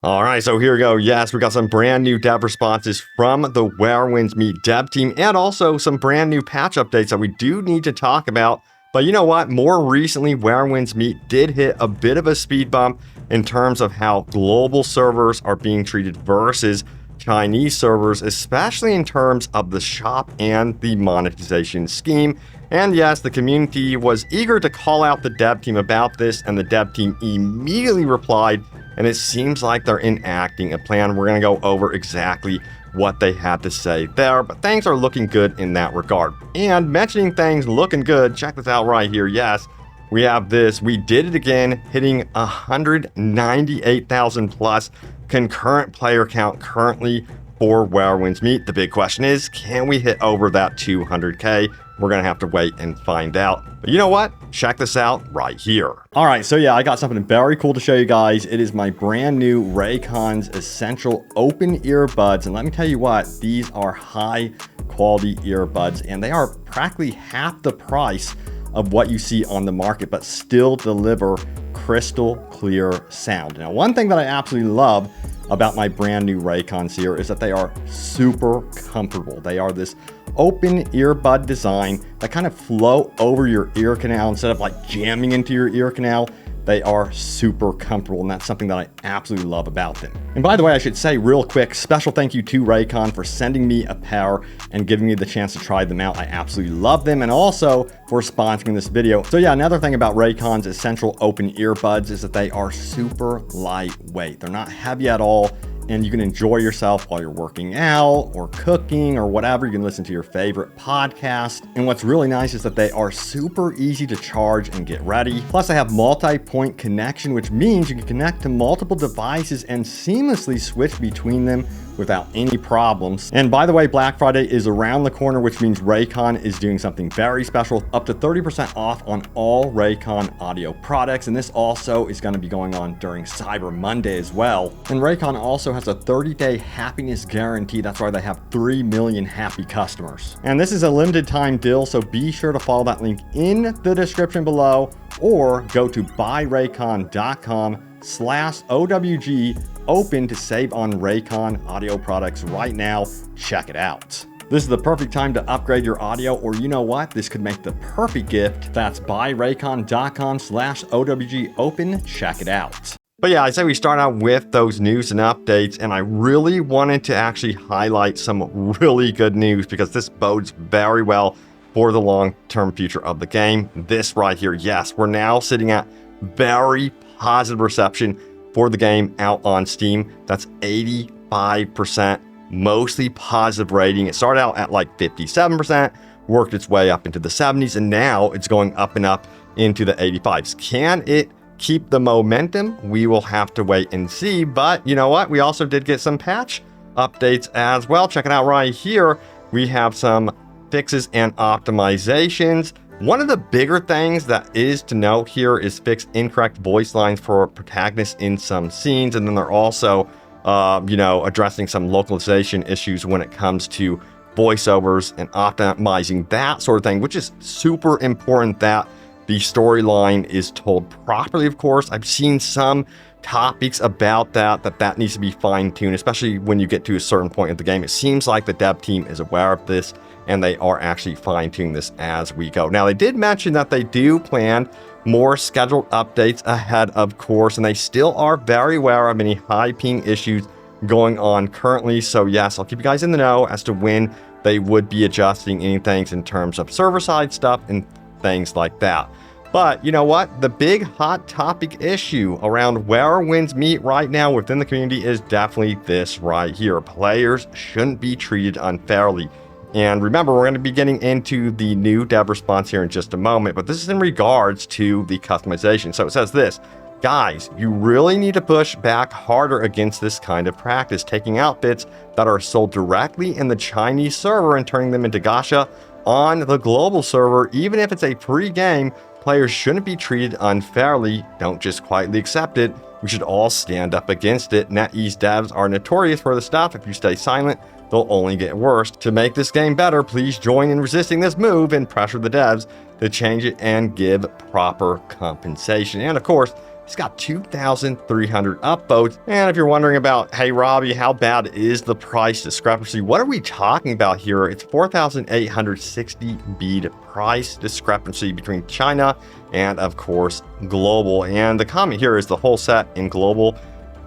All right, so here we go. Yes, we got some brand new dev responses from the Where Winds Meet dev team and also some brand new patch updates that we do need to talk about. But you know what? More recently, Where Winds Meet did hit a bit of a speed bump in terms of how global servers are being treated versus Chinese servers, especially in terms of the shop and the monetization scheme. And yes, the community was eager to call out the dev team about this, and the dev team immediately replied, and it seems like they're enacting a plan. We're going to go over exactly what they had to say there, but things are looking good in that regard. And mentioning things looking good, check this out right here. Yes, we have this. We did it again, hitting 198,000 plus concurrent player count currently for Where Winds Meet. The big question is, can we hit over that 200K? We're going to have to wait and find out. But you know what? Check this out right here. All right, so yeah, I got something very cool to show you guys. It is my brand new Raycon's Essential Open Earbuds. And let me tell you what, these are high quality earbuds, and they are practically half the price of what you see on the market, but still deliver crystal clear sound. Now, one thing that I absolutely love about my brand new Raycons here is that they are super comfortable. They are this open earbud design that kind of flow over your ear canal instead of like jamming into your ear canal. They are super comfortable, and that's something that I absolutely love about them. And by the way, I should say real quick, special thank you to Raycon for sending me a pair and giving me the chance to try them out. I absolutely love them, and also for sponsoring this video. So yeah, another thing about Raycon's Essential Open Earbuds is that they are super lightweight. They're not heavy at all, and you can enjoy yourself while you're working out or cooking or whatever. You can listen to your favorite podcast. And what's really nice is that they are super easy to charge and get ready. Plus, they have multi-point connection, which means you can connect to multiple devices and seamlessly switch between them without any problems. And by the way, Black Friday is around the corner, which means Raycon is doing something very special, up to 30% off on all Raycon audio products. And this also is going to be going on during Cyber Monday as well. And Raycon also has a 30-day happiness guarantee. That's why they have 3 million happy customers. And this is a limited time deal, so be sure to follow that link in the description below, or go to buyraycon.com/OWG open to save on Raycon audio products right now. Check it out. This is the perfect time to upgrade your audio, or you know what? This could make the perfect gift. That's buyraycon.com/OWG open. Check it out. But yeah, I say we start out with those news and updates, and I really wanted to actually highlight some really good news because this bodes very well for the long-term future of the game. This right here, yes, we're now sitting at very positive reception for the game out on Steam. That's 85%, mostly positive rating. It started out at like 57%, worked its way up into the 70s, and now it's going up and up into the 85s. Can it keep the momentum? We will have to wait and see. But you know what? We also did get some patch updates as well. Check it out right here. We have some fixes and optimizations. One of the bigger things that is to note here is fix incorrect voice lines for protagonists in some scenes. And then they're also, addressing some localization issues when it comes to voiceovers and optimizing that sort of thing, which is super important that the storyline is told properly, of course. I've seen some topics about that needs to be fine-tuned, especially when you get to a certain point of the game. It seems like the dev team is aware of this, and they are actually fine-tuning this as we go. Now, they did mention that they do plan more scheduled updates ahead, of course, and they still are very aware of any high ping issues going on currently. So yes, I'll keep you guys in the know as to when they would be adjusting any things in terms of server-side stuff and things like that. But you know what? The big hot topic issue around Where Winds Meet right now within the community is definitely this right here. Players shouldn't be treated unfairly. And remember, we're going to be getting into the new dev response here in just a moment, but this is in regards to the customization. So it says this: guys, you really need to push back harder against this kind of practice, taking outfits that are sold directly in the Chinese server and turning them into gacha on the global server. Even if it's a pre-game, players shouldn't be treated unfairly. Don't just quietly accept it. We should all stand up against it. NetEase devs are notorious for this stuff. If you stay silent, they'll only get worse. To make this game better, please join in resisting this move and pressure the devs to change it and give proper compensation. And of course, It's got 2,300 upvotes. And if you're wondering about, hey, Robbie, how bad is the price discrepancy? What are we talking about here? It's 4,860 bead price discrepancy between China and, of course, global. And the comment here is the whole set in global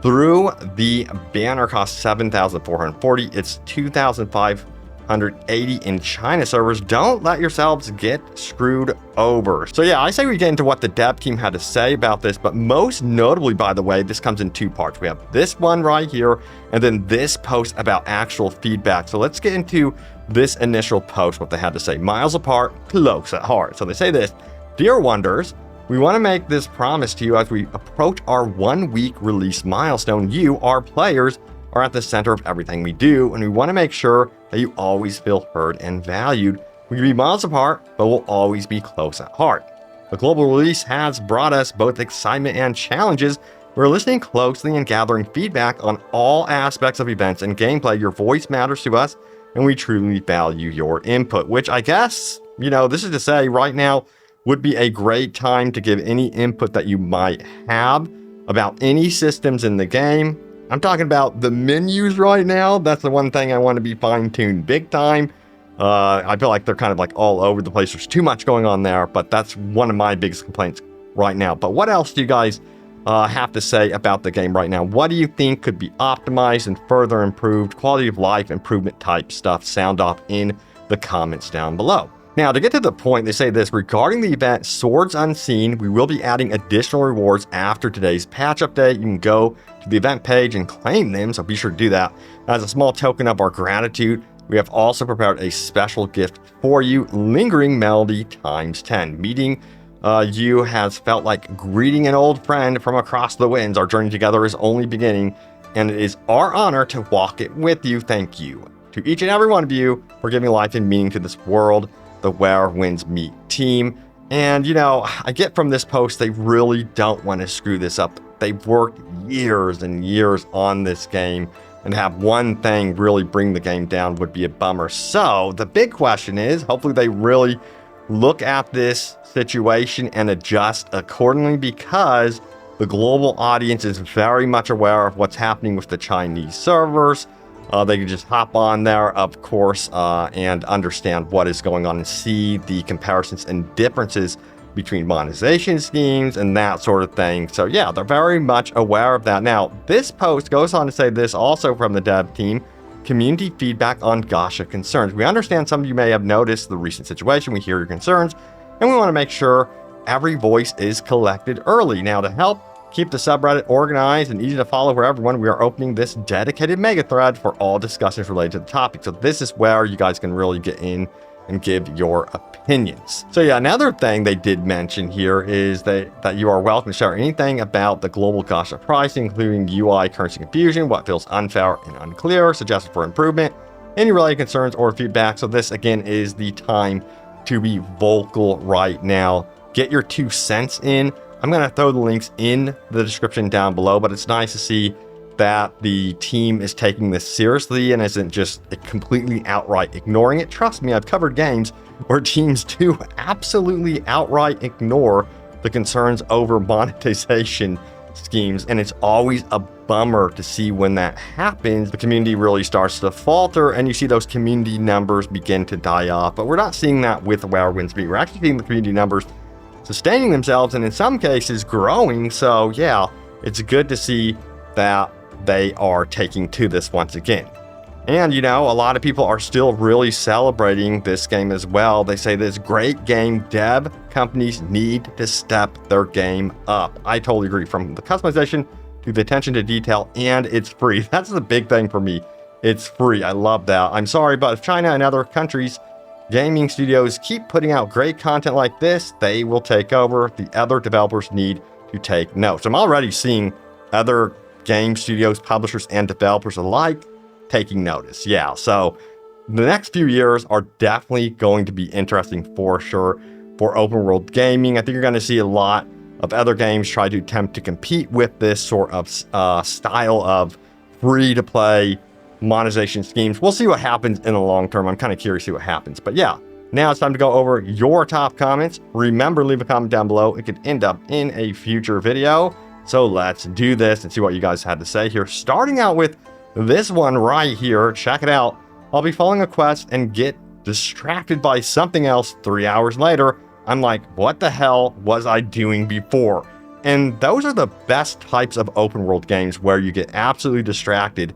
through the banner costs 7,440. It's 2,580 in China servers. Don't let yourselves get screwed over. So yeah, I say we get into what the dev team had to say about this, but most notably, by the way, this comes in two parts. We have this one right here, and then this post about actual feedback. So let's get into this initial post, what they had to say. Miles apart, close at heart. So they say this: Dear Wonders, we want to make this promise to you as we approach our 1 week release milestone. You, our players, are at the center of everything we do, and we want to make sure that you always feel heard and valued. We can be miles apart, but we'll always be close at heart. The global release has brought us both excitement and challenges. We're listening closely and gathering feedback on all aspects of events and gameplay. Your voice matters to us, and we truly value your input, which I guess, this is to say right now would be a great time to give any input that you might have about any systems in the game. I'm talking about the menus right now. That's the one thing I want to be fine-tuned big time. I feel like they're kind of like all over the place. There's too much going on there, but that's one of my biggest complaints right now. But what else do you guys have to say about the game right now? What do you think could be optimized and further improved? Quality of life improvement type stuff, sound off in the comments down below. Now, to get to the point, they say this: regarding the event Swords Unseen, we will be adding additional rewards after today's patch update. You can go to the event page and claim them, so be sure to do that. As a small token of our gratitude, we have also prepared a special gift for you, Lingering Melody ×10. Meeting you has felt like greeting an old friend from across the winds. Our journey together is only beginning, and it is our honor to walk it with you. Thank you to each and every one of you for giving life and meaning to this world. The Where Winds Meet team. And I get from this post, they really don't want to screw this up. They've worked years and years on this game, and have one thing really bring the game down would be a bummer. So the big question is, hopefully they really look at this situation and adjust accordingly, because the global audience is very much aware of what's happening with the Chinese servers. They can just hop on there, of course, and understand what is going on and see the comparisons and differences between monetization schemes and that sort of thing. So yeah, they're very much aware of that. Now, this post goes on to say this also from the dev team: community feedback on gacha concerns. We understand some of you may have noticed the recent situation. We hear your concerns, and we want to make sure every voice is collected early. Now, to help keep the subreddit organized and easy to follow for everyone, we are opening this dedicated mega thread for all discussions related to the topic. So this is where you guys can really get in and give your opinions. So yeah, another thing they did mention here is that you are welcome to share anything about the global gacha pricing, including UI currency confusion, what feels unfair and unclear, suggestions for improvement, any related concerns or feedback. So this again is the time to be vocal right now. Get your 2 cents in. I'm going to throw the links in the description down below, but it's nice to see that the team is taking this seriously and isn't just completely outright ignoring it. Trust me, I've covered games where teams do absolutely outright ignore the concerns over monetization schemes, and it's always a bummer to see when that happens. The community really starts to falter, and you see those community numbers begin to die off. But we're not seeing that with Where Winds Meet. We're actually seeing the community numbers sustaining themselves, and in some cases growing. So yeah, it's good to see that they are taking to this once again. And a lot of people are still really celebrating this game as well. They say this great game, dev companies need to step their game up. I totally agree, from the customization to the attention to detail, and it's free. That's the big thing for me. It's free. I love that. I'm sorry, but if China and other countries gaming studios keep putting out great content like this, they will take over. The other developers need to take notes. I'm already seeing other game studios, publishers, and developers alike taking notice. Yeah, so the next few years are definitely going to be interesting for sure for open world gaming. I think you're going to see a lot of other games try to attempt to compete with this sort of style of free-to-play monetization schemes. We'll see what happens in the long term. I'm kind of curious to see what happens. But yeah, now it's time to go over your top comments. Remember, leave a comment down below. It could end up in a future video. So let's do this and see what you guys had to say here. Starting out with this one right here. Check it out. I'll be following a quest and get distracted by something else 3 hours later. I'm like, what the hell was I doing before? And those are the best types of open world games where you get absolutely distracted.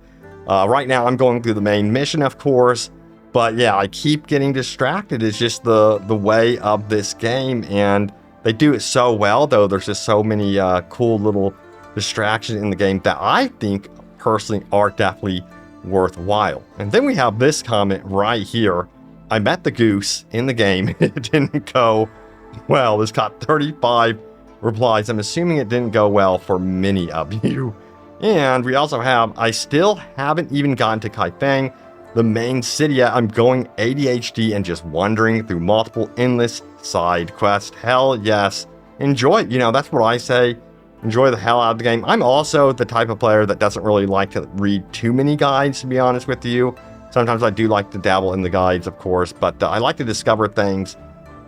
Right now, I'm going through the main mission, of course. But yeah, I keep getting distracted. It's just the way of this game. And they do it so well, though. There's just so many cool little distractions in the game that I think personally are definitely worthwhile. And then we have this comment right here. I met the goose in the game. It didn't go well. This got 35 replies. I'm assuming it didn't go well for many of you. And we also have, I still haven't even gotten to Kaifeng, the main city yet. I'm going ADHD and just wandering through multiple endless side quests. Hell yes. Enjoy it. You know, that's what I say. Enjoy the hell out of the game. I'm also the type of player that doesn't really like to read too many guides, to be honest with you. Sometimes I do like to dabble in the guides, of course, but I like to discover things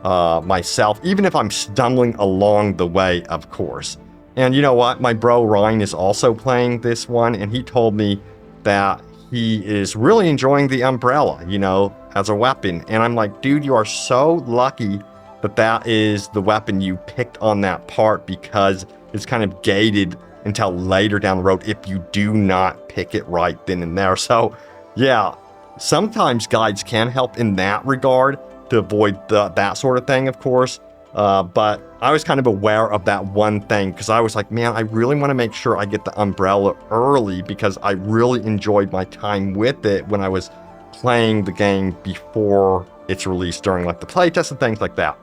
myself, even if I'm stumbling along the way, of course. And you know what? My bro Ryan is also playing this one, and he told me that he is really enjoying the umbrella, you know, as a weapon. And I'm like, dude, you are so lucky that that is the weapon you picked on that part, because it's kind of gated until later down the road if you do not pick it right then and there. So yeah, sometimes guides can help in that regard to avoid that sort of thing, of course. But I was kind of aware of that one thing, because I was like, man, I really want to make sure I get the umbrella early, because I really enjoyed my time with it when I was playing the game before its release during like the playtest and things like that.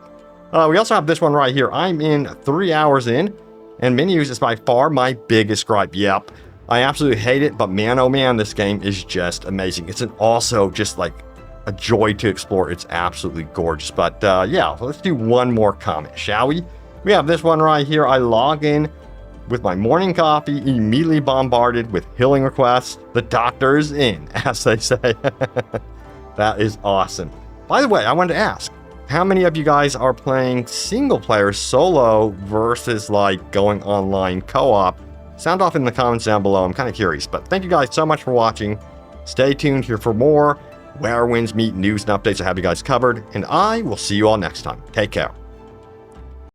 We also have this one right here. I'm in 3 hours in, and menus is by far my biggest gripe. Yep, I absolutely hate it, but man, oh man, this game is just amazing. It's also just like a joy to explore. It's absolutely gorgeous. But yeah, let's do one more comment, shall we? We have this one right here. I log in with my morning coffee, immediately bombarded with healing requests. The doctor's in, as they say. That is awesome. By the way, I wanted to ask, how many of you guys are playing single player solo versus like going online co-op? Sound off in the comments down below. I'm kind of curious. But thank you guys so much for watching. Stay tuned here for more Where Winds Meet news and updates. I have you guys covered, and I will see you all next time. Take care.